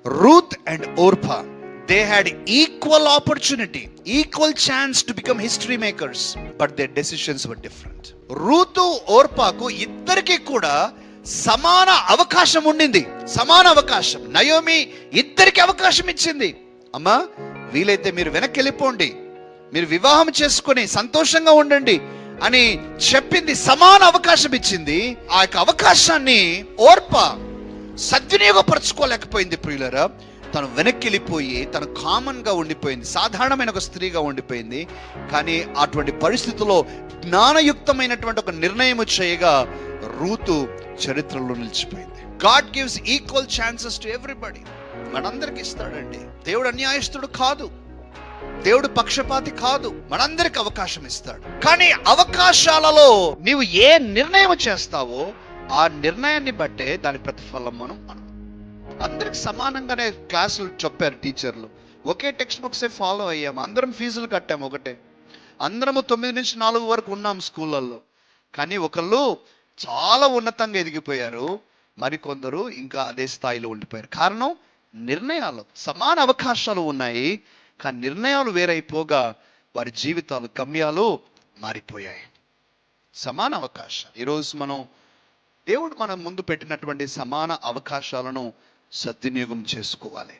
Ruth and Orpah, they had equal opportunity, equal chance to become history makers, but their decisions were different. Ruth ఓర్పాకు ఇద్దరికి కూడా సమాన అవకాశం ఉండింది, సమాన అవకాశం. నయోమి ఇద్దరికి అవకాశం ఇచ్చింది. అమ్మా, వీలైతే మీరు వెనక్కి వెళ్ళిపోండి, మీరు వివాహం చేసుకొని సంతోషంగా ఉండండి అని చెప్పింది, సమాన అవకాశం ఇచ్చింది. ఆ యొక్క అవకాశాన్ని ఓర్పా సద్వినియోగపరచుకోలేకపోయింది ప్రియులరా. తను వెనక్కి వెళ్ళిపోయి తను కామన్ గా ఉండిపోయింది, సాధారణమైన ఒక స్త్రీగా ఉండిపోయింది. కానీ అటువంటి పరిస్థితుల్లో జ్ఞానయుక్తమైనటువంటి ఒక నిర్ణయం చేయగా రూతు చరిత్రలో నిలిచిపోయింది. God gives equal chances to everybody. మనందరికి ఇస్తాడండి. దేవుడు అన్యాయస్తుడు కాదు, దేవుడు పక్షపాతి కాదు, మనందరికి అవకాశం ఇస్తాడు. కానీ అవకాశాలలో నీవు ఏ నిర్ణయం చేస్తావో ఆ నిర్ణయాన్ని బట్టే దాని ప్రతిఫలం మనం అందరికి సమానంగానే క్లాసులు చెప్పారు టీచర్లు. ఒకే టెక్స్ట్ బుక్సే ఫాలో అయ్యాము, అందరం ఫీజులు కట్టాము ఒకటే, అందరము 9 నుంచి 4 వరకు ఉన్నాం స్కూళ్ళల్లో. కానీ ఒకళ్ళు చాలా ఉన్నతంగా ఎదిగిపోయారు, మరికొందరు ఇంకా అదే స్థాయిలో ఉండిపోయారు. కారణం నిర్ణయాలు. సమాన అవకాశాలు ఉన్నాయి, కానీ నిర్ణయాలు వేరైపోగా వారి జీవితాలు, గమ్యాలు మారిపోయాయి. సమాన అవకాశాలు. ఈరోజు మనం దేవుడు మన ముందు పెట్టినటువంటి సమాన అవకాశాలను సద్వినియోగం చేసుకోవాలి.